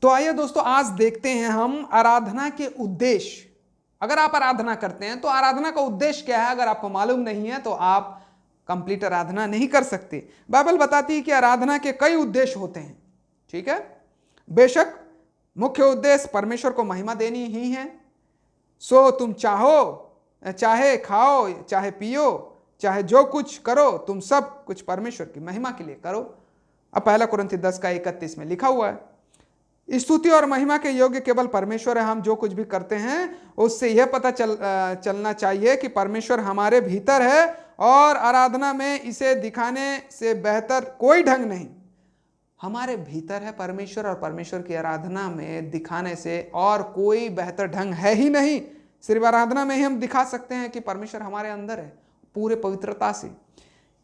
तो आइए दोस्तों, आज देखते हैं हम आराधना के उद्देश्य। अगर आप आराधना करते हैं तो आराधना का उद्देश्य क्या है, अगर आपको मालूम नहीं है तो आप कंप्लीट आराधना नहीं कर सकते। बाइबल बताती है कि आराधना के कई उद्देश्य होते हैं। ठीक है, बेशक मुख्य उद्देश्य परमेश्वर को महिमा देनी ही है। सो तुम चाहे खाओ, चाहे पियो, चाहे जो कुछ करो, तुम सब कुछ परमेश्वर की महिमा के लिए करो। अब 1 कुरिन्थियों 10:31 में लिखा हुआ है, स्तुति और महिमा के योग्य केवल परमेश्वर है। हम जो कुछ भी करते हैं उससे यह पता चलना चाहिए कि परमेश्वर हमारे भीतर है, और आराधना में इसे दिखाने से बेहतर कोई ढंग नहीं। हमारे भीतर है परमेश्वर, और परमेश्वर की आराधना में दिखाने से और कोई बेहतर ढंग है ही नहीं। सिर्फ आराधना में ही हम दिखा सकते हैं कि परमेश्वर हमारे अंदर है पूरे पवित्रता से।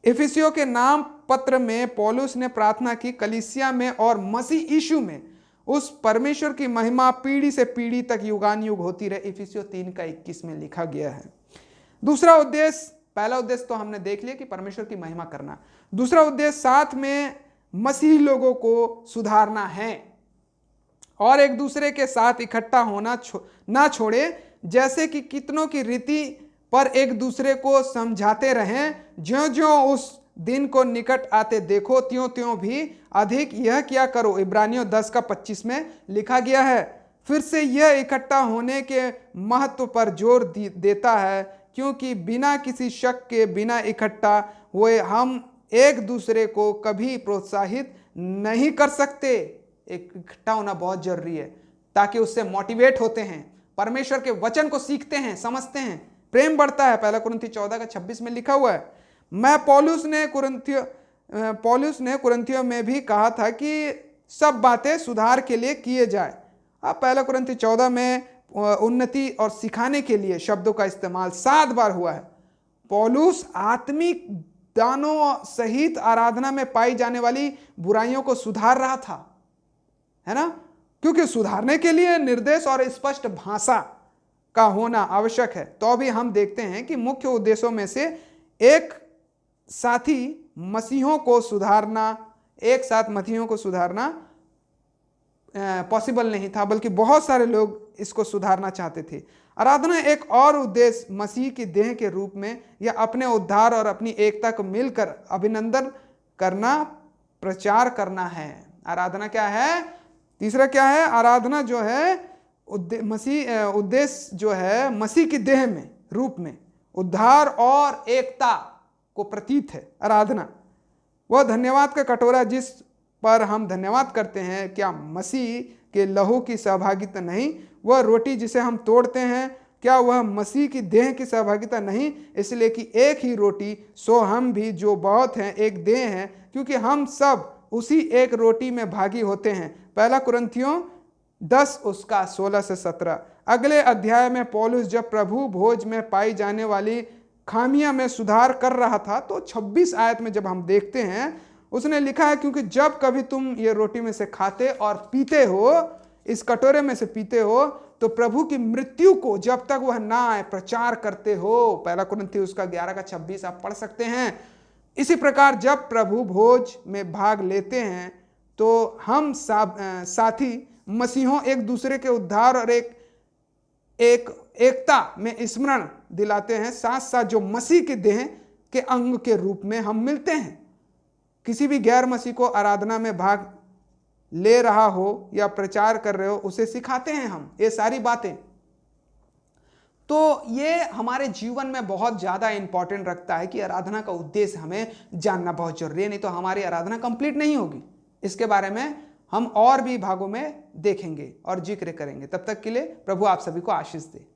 इफिसियों के नाम पत्र में पौलुस ने प्रार्थना की, कलीसिया में और मसीह यीशु में उस परमेश्वर की महिमा पीढ़ी से पीढ़ी तक युगान युग होती रहे। इफिसियों 3:21 में लिखा गया है। दूसरा उद्देश्य, पहला उद्देश्य तो हमने देख लिया कि परमेश्वर की महिमा करना। दूसरा उद्देश्य साथ में मसीही लोगों को सुधारना है और एक दूसरे के साथ इकट्ठा होना ना छोड़े, जैसे कि कितनों की रीति पर एक दूसरे को समझाते रहें। ज्यों ज्यों उस दिन को निकट आते देखो, त्यों त्यों भी अधिक यह क्या करो। इब्रानियों 10:25 में लिखा गया है। फिर से यह इकट्ठा होने के महत्व पर जोर देता है, क्योंकि बिना किसी शक के बिना इकट्ठा हुए हम एक दूसरे को कभी प्रोत्साहित नहीं कर सकते। एक इकट्ठा होना बहुत जरूरी है, ताकि उससे मोटिवेट होते हैं, परमेश्वर के वचन को सीखते हैं, समझते हैं, प्रेम बढ़ता है। 1 कुरिन्थियों 14:26 में लिखा हुआ है। पौलुस ने कुरिन्थियों में भी कहा था कि सब बातें सुधार के लिए किए जाए। अब 1 कुरिन्थियों 14 में उन्नति और सिखाने के लिए शब्दों का इस्तेमाल 7 बार हुआ है। पौलुस आत्मिक दानों सहित आराधना में पाई जाने वाली बुराइयों को सुधार रहा था, है ना, क्योंकि सुधारने के लिए निर्देश और स्पष्ट भाषा का होना आवश्यक है। तो अभी हम देखते हैं कि मुख्य उद्देश्यों में से एक साथी मसीहों को सुधारना, एक साथ मसीहों को सुधारना पॉसिबल नहीं था, बल्कि बहुत सारे लोग इसको सुधारना चाहते थे। आराधना एक और उद्देश्य मसीह की देह के रूप में या अपने उद्धार और अपनी एकता को मिलकर अभिनंदन करना, प्रचार करना है। आराधना क्या है? तीसरा क्या है? आराधना जो है उद्देश्य जो है मसीह की देह में रूप में उद्धार और एकता को प्रतीत है। आराधना वह धन्यवाद का कटोरा जिस पर हम धन्यवाद करते हैं, क्या मसीह के लहू की सहभागिता नहीं? वह रोटी जिसे हम तोड़ते हैं, क्या वह मसीह की देह की सहभागिता नहीं? इसलिए कि एक ही रोटी, सो हम भी जो बहुत हैं एक देह हैं, क्योंकि हम सब उसी एक रोटी में भागी होते हैं। 1 कुरिन्थियों 10:16-17। अगले अध्याय में पौलुस जब प्रभु भोज में पाई जाने वाली खामियां में सुधार कर रहा था, तो 26 आयत में जब हम देखते हैं, उसने लिखा है, क्योंकि जब कभी तुम ये रोटी में से खाते और पीते हो, इस कटोरे में से पीते हो, तो प्रभु की मृत्यु को जब तक वह ना आए प्रचार करते हो। 1 कुरिन्थियों 11:26 आप पढ़ सकते हैं। इसी प्रकार जब प्रभु भोज में भाग लेते हैं, तो हम साथी मसीहों एक दूसरे के उद्धार और एकता में स्मरण दिलाते हैं, साथ साथ जो मसीह के देह के अंग के रूप में हम मिलते हैं। किसी भी गैर मसीह को आराधना में भाग ले रहा हो या प्रचार कर रहे हो, उसे सिखाते हैं हम ये सारी बातें। तो ये हमारे जीवन में बहुत ज़्यादा इंपॉर्टेंट रखता है कि आराधना का उद्देश्य हमें जानना बहुत जरूरी है, नहीं तो हमारी आराधना कंप्लीट नहीं होगी। इसके बारे में हम और भी भागों में देखेंगे और जिक्र करेंगे। तब तक के लिए प्रभु आप सभी को आशीष दे।